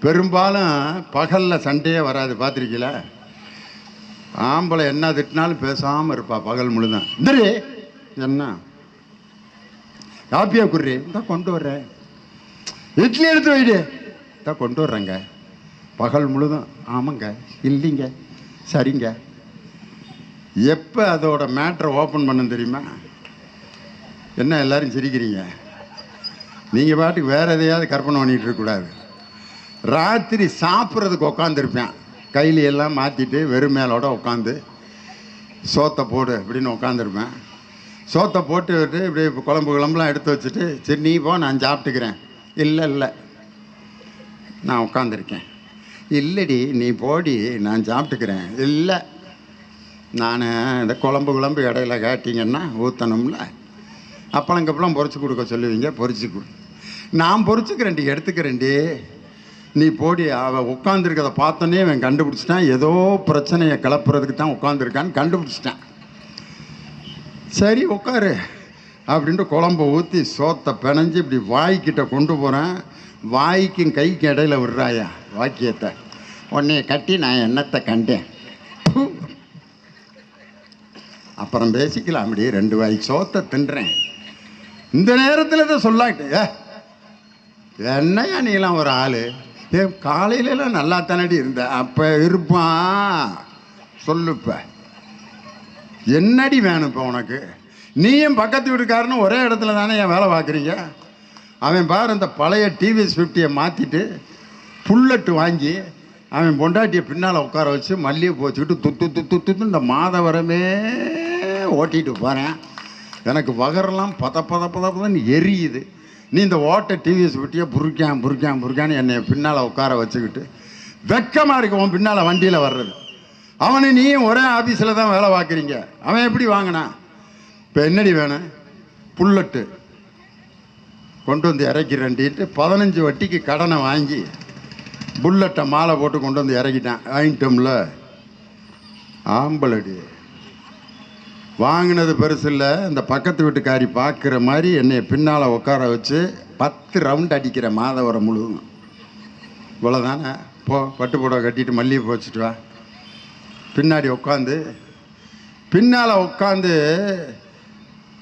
பெரும்பாலும் பகலில் சண்டையே வராது, பார்த்துருக்கீங்களா? ஆம்பளை என்ன திட்டினாலும் பேசாமல் இருப்பா பகல் முழுதான். இந்தரி என்ன காப்பியா குர்றி தான் கொண்டு வர்றேன், இட்லி எடுத்து வைடு தான் கொண்டு வர்றேங்க. பகல் முழுதும் ஆமாங்க, இல்லைங்க, சரிங்க. எப்போ அதோட மேட்ரை ஓப்பன் பண்ண தெரியுமா? என்ன எல்லாரும் சிரிக்கிறீங்க? நீங்கள் பாட்டுக்கு வேறு எதையாவது கற்பனை பண்ணிகிட்டு இருக்கக்கூடாது. ராத்திரி சாப்பிட்றதுக்கு உட்காந்துருப்பேன், கையில் எல்லாம் மாற்றிட்டு வெறும் மேலோட உட்காந்து சோத்தை போடு அப்படின்னு உட்காந்துருப்பேன். சோத்தை போட்டுக்கிட்டு இப்படி குழம்புலாம் எடுத்து வச்சுட்டு, சரி நீ போ நான் சாப்பிட்டுக்கிறேன். இல்லை நான் உட்காந்துருக்கேன். இல்லடி நீ போடி நான் சாப்பிட்டுக்கிறேன். இல்லை நான் இந்த குழம்பு இடையில காட்டிங்கன்னா ஊற்றணும்ல, அப்பளங்கப்பெல்லாம் பொரிச்சு கொடுக்க சொல்லுவீங்க, பொரிச்சு கொடு. நான் பொரிச்சுக்கிறேன்டி, எடுத்துக்கிறேன்டி, நீ போடி. அவன் உட்காந்துருக்கதை பார்த்தோன்னே அவன் கண்டுபிடிச்சிட்டான், ஏதோ பிரச்சனையை கிளப்புறதுக்கு தான் உட்காந்துருக்கான்னு கண்டுபிடிச்சிட்டான். சரி உட்காரு அப்படின்ட்டு குழம்பை ஊற்றி சோத்தை பிணைஞ்சி இப்படி வாய்க்கிட்ட கொண்டு போகிறேன். வாய்க்கும் கைக்கும் இடையில விடுறாயா வாக்கியத்தை, உன்னைய கட்டி நான் என்னத்தை கண்டேன். அப்புறம் பேசிக்கலாம். அப்படி 2 வாய் சோத்தை தின்றேன். இந்த நேரத்தில் தான் சொல்லாட்டு, என்னையா நீலாம் ஒரு ஆள், காலையிலலாம் நல்லா தானடி இருந்த, அப்போ இருப்பான் சொல்லுப்ப, என்னடி வேணும் இப்போ உனக்கு? நீயும் பக்கத்து வீட்டுக்காரனும் ஒரே இடத்துல தானே என் வேலை பார்க்குறீங்க. அவன் பாரு இந்த பழைய டிவிஎஸ் 50 மாற்றிட்டு புல்லட்டு வாங்கி அவன் பொண்டாட்டியை பின்னால் உட்கார வச்சு மல்லிகை போச்சுக்கிட்டு துத்து இந்த மாதவரமே ஓட்டிகிட்டு போகிறேன். எனக்கு வகரெல்லாம் பதப்பதன்னு எரியுது. நீ இந்த ஓட்ட டிவிஎஸ் 50 புருக்கான்னு என்னை பின்னால் உட்கார வச்சுக்கிட்டு வெக்கமாக இருக்கு உன் பின்னால் வண்டியில் வர்றது. அவனு நீயும் ஒரே ஆஃபீஸில் தான் வேலை பார்க்குறீங்க. அவன் எப்படி வாங்கினான்? இப்போ என்னடி வேணும்? புல்லட்டு கொண்டு வந்து இறக்கிறேன்ட்டு 15 வட்டிக்கு கடனை வாங்கி புல்லட்டை மாலை போட்டு கொண்டு வந்து இறக்கிட்டான். வாங்கிட்டோம்ல, ஆம்பளடி வாங்கினது பெருசு இல்லை. இந்த பக்கத்து வீட்டுக்காரி பார்க்குற மாதிரி என்னை பின்னால் உட்கார வச்சு 10 ரவுண்ட் அடிக்கிற மாதவரம் முழுவதும். இவ்வளோதானே? போ பட்டு புடவை கட்டிட்டு மல்லிகை வச்சுட்டு வா. பின்னாடி பின்னால் உட்காந்து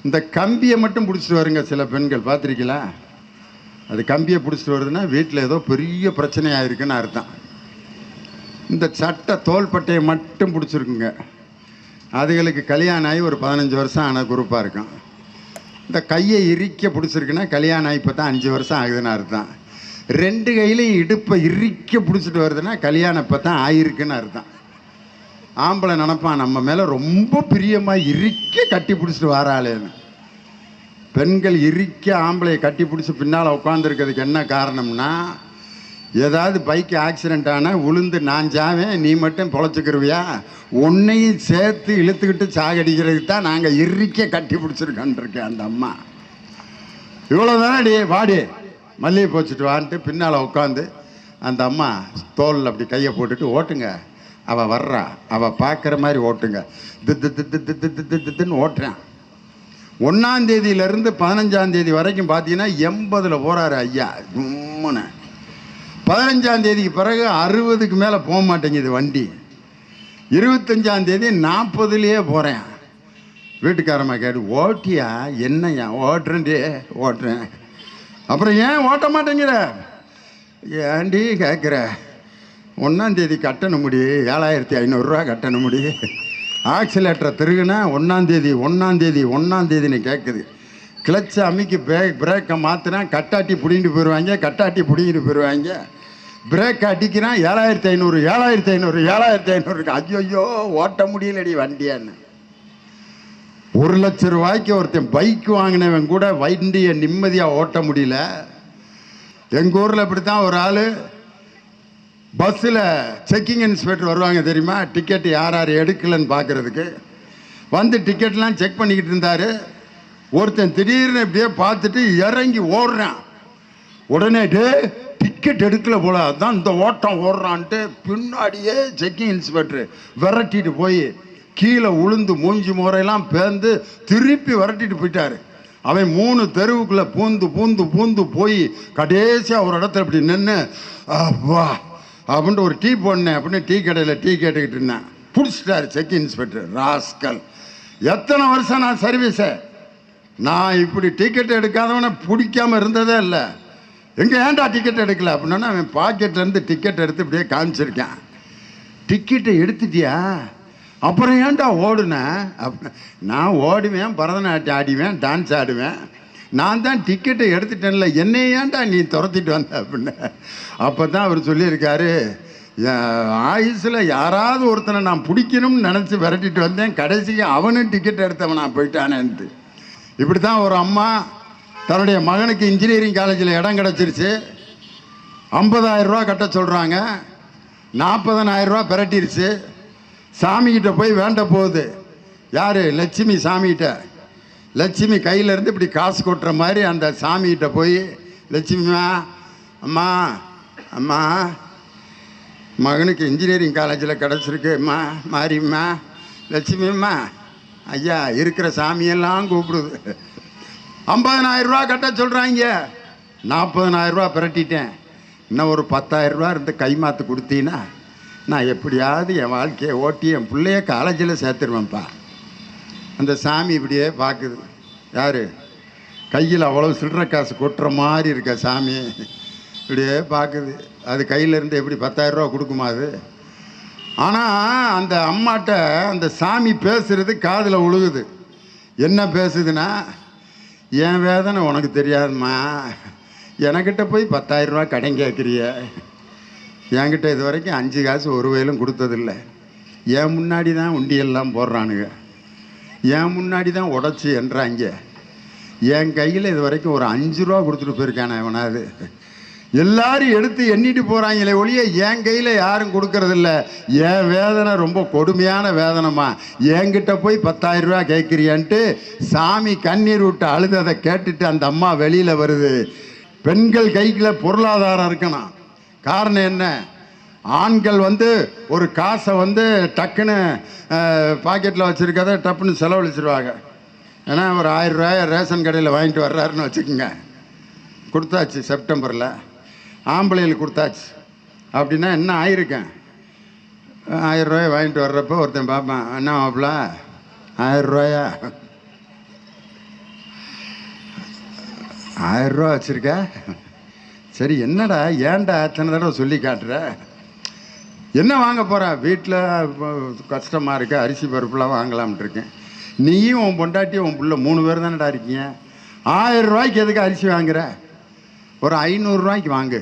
இந்த கம்பியை மட்டும் பிடிச்சிட்டு வருங்க சில பெண்கள், பார்த்துருக்கீங்களா? அது கம்பியை பிடிச்சிட்டு வருதுன்னா வீட்டில் ஏதோ பெரிய பிரச்சனையாக இருக்குன்னு அர்த்தம். இந்த சட்டை தோள்பட்டையை மட்டும் பிடிச்சிருக்குங்க, அதுகளுக்கு கல்யாணம் ஆகி ஒரு 15 வருஷம் ஆன குரூப்பாக இருக்கும். இந்த கையை இறுக்க பிடிச்சிருக்குன்னா கல்யாணம் ஆகி இப்போ தான் 5 வருஷம் ஆகுதுன்னு அர்த்தம். 2 கையிலையும் இடுப்பை இறுக்க பிடிச்சிட்டு வருதுன்னா கல்யாணம் இப்போ தான் ஆகிருக்குன்னு அர்த்தம். ஆம்பளை நினப்பான் நம்ம மேலே ரொம்ப பிரியமாக இறுக்க கட்டி பிடிச்சிட்டு வராளேன்னு. பெண்கள் இறுக்க ஆம்பளையை கட்டி பிடிச்சி பின்னால் உட்காந்துருக்கிறதுக்கு என்ன காரணம்னா, ஏதாவது பைக்கு ஆக்சிடெண்ட் ஆனால் உளுந்து நான் சாவேன், நீ மட்டும் பொழைச்சிக்கிருவியா, உன்னையும் சேர்த்து இழுத்துக்கிட்டு சாகடிக்கிறதுக்கு தான் நாங்கள் இறுக்க கட்டி பிடிச்சிருக்கோன்றிருக்கேன். அந்த அம்மா இவ்வளோதானே, வாடி மல்லிகை போச்சுட்டு வான்ட்டு பின்னால் உட்காந்து அந்த அம்மா தோலில் அப்படி கையை போட்டுட்டு ஓட்டுங்க, அவள் வர்றா, அவள் பார்க்குற மாதிரி ஓட்டுங்க, தித்துன்னு ஓட்டுறேன். 1ஆம் தேதியிலேருந்து 15ஆம் தேதி வரைக்கும் பார்த்தீங்கன்னா 80ல் போகிறாரு ஐயா ஜும்முன்னு. 15ஆம் தேதிக்கு பிறகு 60க்கு மேலே போக மாட்டேங்குது வண்டி. 25ஆம் தேதி 40லேயே போகிறேன். வீட்டுக்காரம்மா கேட்டு, ஓட்டியா? என்னையா? ஓட்டுறேன். அப்புறம் ஏன் ஓட்ட மாட்டேங்கிற? ஏண்டி கேட்குற? 1ஆம் தேதி கட்டணும் முடி, 7500 ரூபா கட்டணும் முடி. ஆக்சிலேட்டரை திருகுனா 1ஆம் தேதின்னு கேட்குது. கிளச்சை அமுக்கி பிரேக்கை மாற்றினா கட்டாட்டி பிடிங்கிட்டு போயிடுவாங்க. பிரேக் அடிக்கிறான் 7500 ஐயோ ஓட்ட முடியலடி வண்டியான்னு. 1 லட்சம் ரூபாய்க்கு ஒருத்தன் பைக் வாங்கினவன் கூட வண்டியை நிம்மதியாக ஓட்ட முடியல. எங்கள் ஊரில் இப்படி தான் ஒரு ஆள் பஸ்ஸில் செக்கிங் இன்ஸ்பெக்டர் வருவாங்க தெரியுமா, டிக்கெட் யார் எடுக்கலன்னு பார்க்குறதுக்கு வந்து டிக்கெட்லாம் செக் பண்ணிக்கிட்டு இருந்தார். ஒருத்தன் திடீர்னு இப்படியே பார்த்துட்டு இறங்கி ஓடுறான். உடனே டிக்கெட் எடுக்கல போல, அதுதான் இந்த ஓட்டம் ஓடுறான்ட்டு பின்னாடியே செக்கிங் இன்ஸ்பெக்டர் விரட்டிட்டு போய் கீழே உளுந்து மூஞ்சி முறையெல்லாம் பேர்ந்து திருப்பி விரட்டிட்டு போயிட்டார். அவன் 3 தெருவுக்குள்ளே பூந்து பூந்து பூந்து போய் கடைசியாக ஒரு இடத்துல இப்படி நின்று அப்பா அப்படின்ட்டு ஒரு டீ போடனேன் அப்படின்னு டீ கடையில் டீ கேட்டுக்கிட்டு இருந்தேன். பிடிச்சிட்டாரு செக் இன்ஸ்பெக்டர் ராஸ்கல். எத்தனை வருஷம் நான் சர்வீஸை, நான் இப்படி டிக்கெட் எடுக்காதவனை பிடிக்காமல் இருந்ததே இல்லை. எங்கே ஏன்டா டிக்கெட் எடுக்கல அப்படின்னா அவன் பாக்கெட்லேருந்து டிக்கெட் எடுத்து இப்படியே காமிச்சிருக்கேன். டிக்கெட்டை எடுத்துட்டியா, அப்புறம் ஏன்டா ஓடுனேன் அப்படி. நான் ஓடுவேன், பரதநாட்டியம் ஆடிவேன், டான்ஸ் ஆடுவேன், நான் தான் டிக்கெட்டை எடுத்துட்டேன்ல, என்னை ஏன்டா நீ துரத்திட்டு வந்த அப்படின்னு. அப்போ தான் அவர் சொல்லியிருக்காரு, ஆயுசில் யாராவது ஒருத்தனை நான் பிடிக்கணும்னு நினச்சி விரட்டிட்டு வந்தேன், கடைசிக்கு அவனும் டிக்கெட் எடுத்தவன் நான் போயிட்டானேன்ட்டு. இப்படி தான் ஒரு அம்மா தன்னுடைய மகனுக்கு இன்ஜினியரிங் காலேஜில் இடம் கிடச்சிருச்சு. 50,000 ரூபா கட்ட சொல்கிறாங்க. 40,000 ரூபா பிரட்டிருச்சு. சாமிகிட்ட போய் வேண்ட போகுது. யார்? லட்சுமி சாமிகிட்ட. லட்சுமி கையிலேருந்து இப்படி காசு கொட்டுற மாதிரி அந்த சாமிகிட்ட போய், லட்சுமிமா, அம்மா அம்மா மகனுக்கு இன்ஜினியரிங் காலேஜில் கிடச்சிருக்கும்மா, மாறிம்மா. லட்சுமிம்மா, ஐயா இருக்கிற சாமியெல்லாம் கூப்பிடுது. 50,000 ரூபா கட்ட சொல்கிறாங்க. 40,000 ரூபா பிரட்டிட்டேன். இன்னும் ஒரு 10,000 ரூபா இருந்து கைமாற்று கொடுத்தீங்கன்னா நான் எப்படியாவது என் வாழ்க்கையை ஓட்டி என் பிள்ளைய காலேஜில் சேர்த்துருவேன்ப்பா. அந்த சாமி இப்படியே பார்க்குது. யார்? கையில் அவ்வளோ சில்லற காசு கொட்டுற மாதிரி இருக்க சாமி இப்படியே பார்க்குது. அது கையிலேருந்து எப்படி 10,000 ரூபா கொடுக்குமா அது? ஆனால் அந்த அம்மாட்ட அந்த சாமி பேசுகிறது காதில் உழுகுது. என்ன பேசுதுன்னா, என் வேதனை உனக்கு தெரியாதும்மா, எனக்கிட்ட போய் 10,000 ரூபா கடன் கேட்குறிய, என்கிட்ட இது வரைக்கும் 5 காசு ஒரு வயலும் கொடுத்ததில்லை, என் முன்னாடி தான் உண்டியெல்லாம் போடுறானுங்க, என் முன்னாடி தான் உடச்சி என்றாங்க, என் கையில் இது வரைக்கும் ஒரு 5 ரூபா கொடுத்துட்டு போயிருக்கானே அவனாது, எல்லாரும் எடுத்து எண்ணிட்டு போகிறாங்களே ஒழிய என் கையில் யாரும் கொடுக்கறதில்ல, என் வேதனை ரொம்ப கொடுமையான வேதனைமா, என்கிட்ட போய் 10,000 ரூபா கேட்குறியான்ட்டு சாமி கண்ணீர் விட்டு அழுததை கேட்டுட்டு அந்த அம்மா வெளியில் வருது. பெண்கள் கையில் பொருளாதாரம் இருக்கணும். காரணம் என்ன? ஆண்கள் ஒரு காசை டக்குன்னு பாக்கெட்டில் வச்சுருக்கதை டப்புன்னு செலவழிச்சிருவாங்க. ஏன்னா ஒரு 1000 ரூபாய் ரேஷன் கடையில் வாங்கிட்டு வர்றாருன்னு வச்சுக்கோங்க, கொடுத்தாச்சு செப்டம்பரில், ஆம்பளைகளுக்கு கொடுத்தாச்சு அப்படின்னா என்ன ஆயிருக்கேன், 1000 ரூபாய் வாங்கிட்டு வர்றப்போ ஒருத்தன் பார்ப்பேன், என்ன மாப்பிள்ள 1000 ரூபாயா, 1000 ரூபா வச்சுருக்க, சரி என்னடா ஏன்டா அத்தனை தடவை சொல்லி காட்டுற, என்ன வாங்க போகிற, வீட்டில் கஷ்டமாக இருக்க, அரிசி பருப்புலாம் வாங்கலாம்ட்டு இருக்கேன், நீயும் உன் பொண்டாட்டி உன் பிள்ளை 3 பேர் தானடா இருக்கீங்க, 1000 ரூபாய்க்கு எதுக்கு அரிசி வாங்குற, ஒரு 500 ரூபாய்க்கு வாங்கு,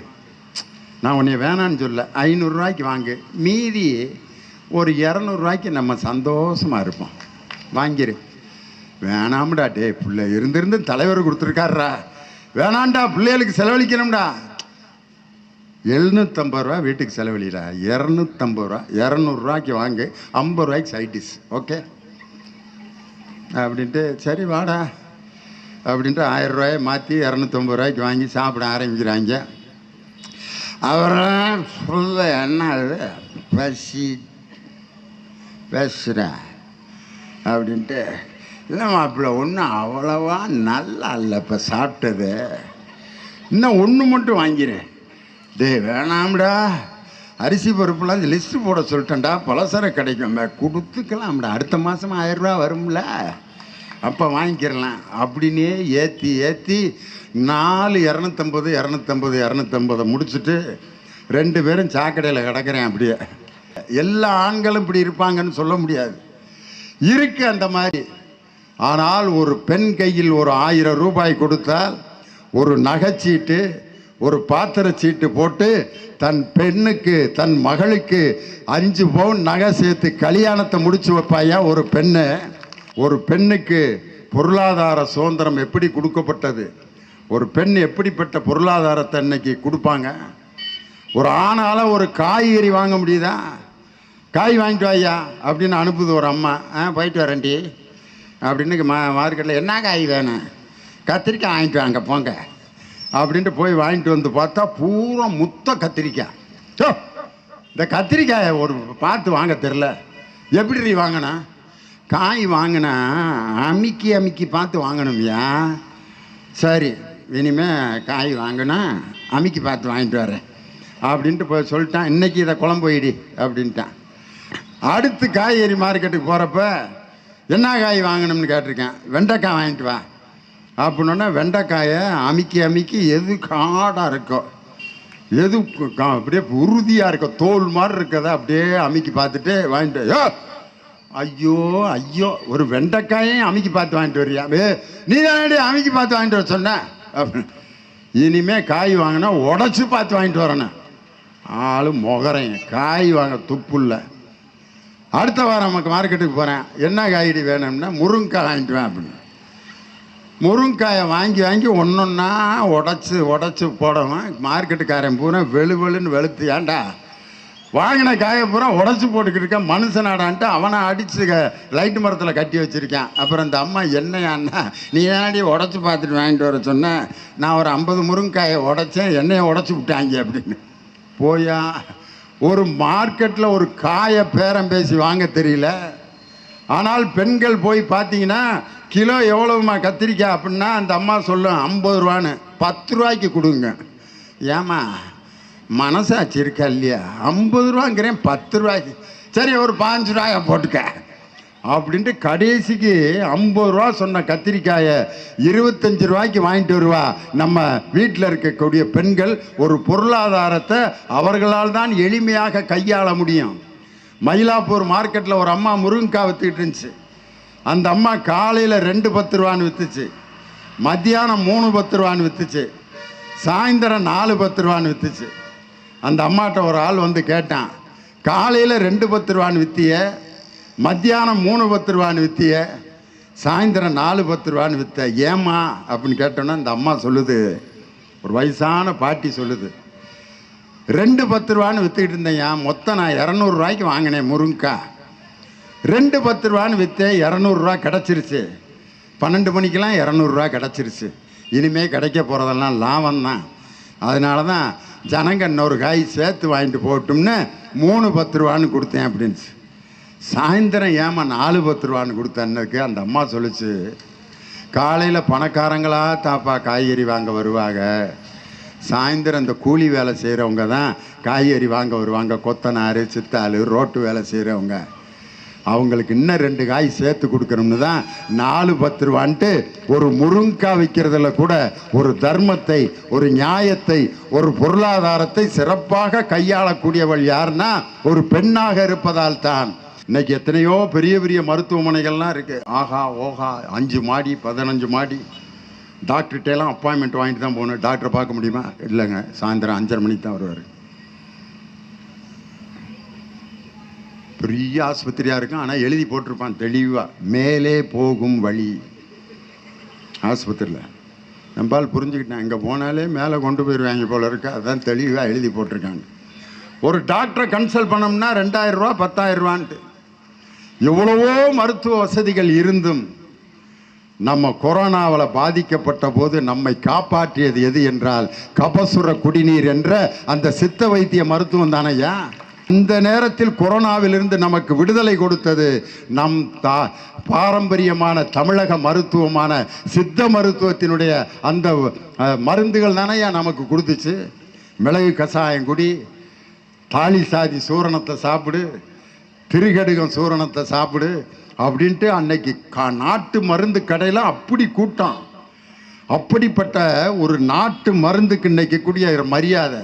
நான் உன்னை வேணான்னு சொல்ல, 500 ரூபாய்க்கு வாங்கு, மீதி ஒரு 200 ரூபாய்க்கு நம்ம சந்தோஷமாக இருப்போம், வாங்கிரு. வேணாம்டா, டே பிள்ளை இருந்திருந்து தலைவர் கொடுத்துருக்காருடா, வேணாண்டா பிள்ளைகளுக்கு செலவழிக்கணும்டா, 750 ரூபா வீட்டுக்கு செலவழிடா, 250 ரூபா, 200 ரூபாய்க்கு வாங்கு, 50 ரூபாய்க்கு சைடிஸ், ஓகே அப்படின்ட்டு, சரி வாடா அப்படின்ட்டு 1000 ரூபாயை மாற்றி 250 ரூபாய்க்கு வாங்கி சாப்பிட ஆரம்பிக்கிறாங்க. அவரெல்லாம் சொல்ல என்ன அது பசி பேசுகிற அப்படின்ட்டு, இல்லை மாப்பிள்ள ஒன்றும் அவ்வளவா நல்லா இல்லை இப்போ சாப்பிட்டது, இன்னும் ஒன்று மட்டும் வாங்கிறேன், டே வேணாம்டா அரிசி பருப்புலாம் லிஸ்ட்டு போட சொல்லிட்டேன்டா, பலசர கிடைக்கும் கொடுத்துக்கலாம்டா, அடுத்த மாதம் 1000 ரூபா வரும்ல அப்போ வாங்கிக்கிறலாம் அப்படின்னே ஏற்றி ஏற்றி 250 250 முடிச்சுட்டு 2 பேரும் சாக்கடையில் கிடக்கிறேன். அப்படியே எல்லா ஆண்களும் இப்படி இருப்பாங்கன்னு சொல்ல முடியாது, இருக்கு அந்த மாதிரி. ஆனால் ஒரு பெண் கையில் ஒரு 1000 ரூபாய் கொடுத்தால் ஒரு நகைச்சீட்டு ஒரு பாத்திரச்சீட்டு போட்டு தன் பெண்ணுக்கு தன் மகளுக்கு 5 பவுன் நகை சேர்த்து கல்யாணத்தை முடிச்சு வைப்பாயா ஒரு பெண்ணு. ஒரு பெண்ணுக்கு பொருளாதார சுதந்திரம் எப்படி கொடுக்கப்பட்டது, ஒரு பெண் எப்படிப்பட்ட பொருளாதாரத்தை இன்னைக்கு கொடுப்பாங்க. ஒரு ஆணால் ஒரு காய்கறி வாங்க முடியுதா, காய் வாங்கிட்டு வாயா அப்படின்னு அனுப்புது ஒரு அம்மா, போயிட்டு வரேன்டி அப்படின்னு மார்க்கெட்டில் என்ன காய் வேணும், கத்திரிக்காய் வாங்கிட்டு வாங்க போங்க அப்படின்ட்டு போய் வாங்கிட்டு வந்து பார்த்தா பூரா முத்த கத்திரிக்காய். இந்த கத்திரிக்காயை ஒரு பார்த்து வாங்க தெரில, எப்படி வாங்கினா, காய் வாங்கினா அமுக்கி பார்த்து வாங்கணும்யா, சரி இனிமே காய் வாங்கினா அமுக்கி பார்த்து வாங்கிட்டு வரேன் அப்படின்ட்டு போய் சொல்லிட்டான். இன்னைக்கு இதை குழம்பு வைடி அப்படின்ட்டான். அடுத்து காய்கறி மார்க்கெட்டுக்கு போகிறப்ப என்ன காய் வாங்கணும்னு கேட்டிருக்கேன். வெண்டைக்காய் வாங்கிட்டு வா அப்படின்னோடனே வெண்டைக்காயை அமுக்கி அமுக்கி எது காடாக இருக்கோ, எது அப்படியே உறுதியாக இருக்கோ, தோல் மாதிரி இருக்கதை அப்படியே அமுக்கி பார்த்துட்டு வாங்கிட்டு, ஐயோ ஐயோ ஒரு வெண்டைக்காயையும் அமுக்கி பார்த்து வாங்கிட்டு வரியா, நீ தானே அமுக்கி பார்த்து வாங்கிட்டு வர சொன்ன. இனிமே காய் வாங்கினா உடச்சி பார்த்து வாங்கிட்டு வரணும். ஆளு முகரைங்க காய் வாங்க துப்புல்ல. அடுத்த வாரம் நமக்கு மார்க்கெட்டுக்கு போகிறேன். என்ன காய்கறி வேணும்னா முருங்கைக்காய் வாங்கிட்டு வேன் அப்படின்னு. முருங்கைக்காயை வாங்கி வாங்கி ஒன்றொன்னா உடச்சி போடவும் மார்க்கெட்டுக்காரன் பூரா வெளுன்னு வெளுத்து, ஏன்டா வாங்கின காயை பூரா உடச்சி போட்டுக்கிட்டு இருக்கேன் மனுஷனாடான்ட்டு அவனை அடித்து லைட்டு மரத்தில் கட்டி வச்சுருக்கேன். அப்புறம் இந்த அம்மா என்னையாண்ணா நீ ஏன்னாடி உடச்சி பார்த்துட்டு வாங்கிட்டு வர சொன்னேன், நான் ஒரு 50 முருங்கைக்காயை உடைச்சேன், என்னையை உடச்சி விட்டாங்க அப்படின்னு. போயா ஒரு மார்க்கெட்டில் ஒரு காயை பேரம் பேசி வாங்க தெரியல. ஆனால் பெண்கள் போய் பார்த்தீங்கன்னா கிலோ எவ்வளவுமா கத்திரிக்காய் அப்படின்னா அந்த அம்மா சொல்லும் 50 ரூபான்னு. 10 ரூபாய்க்கு கொடுங்க. ஏமா மனசாச்சு இருக்கா இல்லையா, 50 ரூபாங்கிறேன் 10 ரூபாய்க்கு, சரி ஒரு 5 ரூபாயை போட்டுக்க அப்படின்ட்டு கடைசிக்கு 50 ரூபா சொன்ன கத்திரிக்காயை 25 ரூபாய்க்கு வாங்கிட்டு வருவா. நம்ம வீட்டில் இருக்கக்கூடிய பெண்கள் ஒரு பொருளாதாரத்தை அவர்களால் தான் எளிமையாக கையாள முடியும். மயிலாப்பூர் மார்க்கெட்டில் ஒரு அம்மா முருங்கைக்காய் விற்றுக்கிட்டு இருந்துச்சு. அந்த அம்மா காலையில் 2 10 ரூபான்னு விற்றுச்சு, மத்தியானம் 3 10 ரூபான்னு விற்றுச்சு, சாயந்தரம் 4 10 ரூபான்னு விற்றுச்சு. அந்த அம்மாட்ட ஒரு ஆள் வந்து கேட்டான், காலையில் 2 10 ரூபான்னு விற்றிய, மத்தியானம் 3 10 ரூபான்னு விற்றிய, சாயந்தரம் 4 10 ரூபான்னு விற்ற, ஏம்மா அப்படின்னு கேட்டோன்னா அந்த அம்மா சொல்லுது, ஒரு வயசான பாட்டி சொல்லுது, 2 10 ரூபான்னு விற்றுக்கிட்டு இருந்தேன், மொத்தம் நான் 200 ரூபாய்க்கு வாங்கினேன் முருங்கைக்காய், 2 10 ரூபான்னு விற்றேன், 200 ரூபா கிடச்சிருச்சு, 12 மணிக்கெலாம் 200 ரூபா கிடச்சிருச்சு, இனிமேல் கிடைக்க போகிறதெல்லாம் லாபம் தான், அதனால தான் ஜனங்க இன்னொரு காய் சேர்த்து வாங்கிட்டு போட்டோம்னு 3 10 ரூபான்னு கொடுத்தேன் அப்படின்ச்சு. சாயந்தரம் ஏமா 4 10 ரூபான்னு கொடுத்தன்னுக்கு அந்த அம்மா சொல்லிச்சு, காலையில் பணக்காரங்களா தாப்பா காய்கறி வாங்க வருவாங்க, சாயந்தரம் இந்த கூலி வேலை செய்கிறவங்க தான் காய்கறி வாங்க வருவாங்க, கொத்தனார் சித்தாள் ரோட்டு வேலை செய்கிறவங்க, அவங்களுக்கு இன்னும் 2 காய் சேர்த்து கொடுக்கணும்னு தான் 4 10 ரூபான்ட்டு ஒரு முருங்கைக்காய் விற்கிறதுல கூட ஒரு தர்மத்தை, ஒரு நியாயத்தை, ஒரு பொருளாதாரத்தை சிறப்பாக கையாளக்கூடியவள் யாருன்னா ஒரு பெண்ணாக இருப்பதால் தான். இன்னைக்கு எத்தனையோ பெரிய பெரிய மருத்துவமனைகள்லாம் இருக்குது, ஆஹா ஓஹா 5 மாடி 15 மாடி. டாக்டர்கிட்டலாம் அப்பாயின்மெண்ட் வாங்கிட்டு தான் போகணும். டாக்டரை பார்க்க முடியுமா? இல்லைங்க, சாயந்தரம் 5:30 மணிக்கு தான் வருவார். பெரிய ஆஸ்பத்திரியாக இருக்கும், ஆனால் எழுதி போட்டிருப்பான் தெளிவாக, மேலே போகும் வழி. ஆஸ்பத்திரியில் நம்பால் புரிஞ்சுக்கிட்டேன், இங்கே போனாலே மேலே கொண்டு போயிடுவாங்க போல இருக்கு, அதுதான் தெளிவாக எழுதி போட்டிருக்காங்க. ஒரு டாக்டரை கன்சல்ட் பண்ணோம்னா 2000 ரூபா 10,000 ரூபான்ட்டு. எவ்வளவோ மருத்துவ வசதிகள் இருந்தும் நம்ம கொரோனாவில் பாதிக்கப்பட்ட போது நம்மை காப்பாற்றியது எது என்றால் கபசுர குடிநீர் என்ற அந்த சித்த வைத்திய மருத்துவம் தானையா. இந்த நேரத்தில் கொரோனாவிலிருந்து நமக்கு விடுதலை கொடுத்தது நம் பாரம்பரியமான தமிழக மருத்துவமான சித்த மருத்துவத்தினுடைய அந்த மருந்துகள் தானையா நமக்கு கொடுத்துச்சு. மிளகு கஷாயம் குடி, தாலி சாதி சூரணத்தை சாப்பிடு, திருகடுகம் சூரணத்தை சாப்பிடு அப்படின்ட்டு அன்னைக்கு நாட்டு மருந்து கடையில் அப்படி கூட்டம். அப்படிப்பட்ட ஒரு நாட்டு மருந்துக்கு இன்னைக்கு கூடிய மரியாதை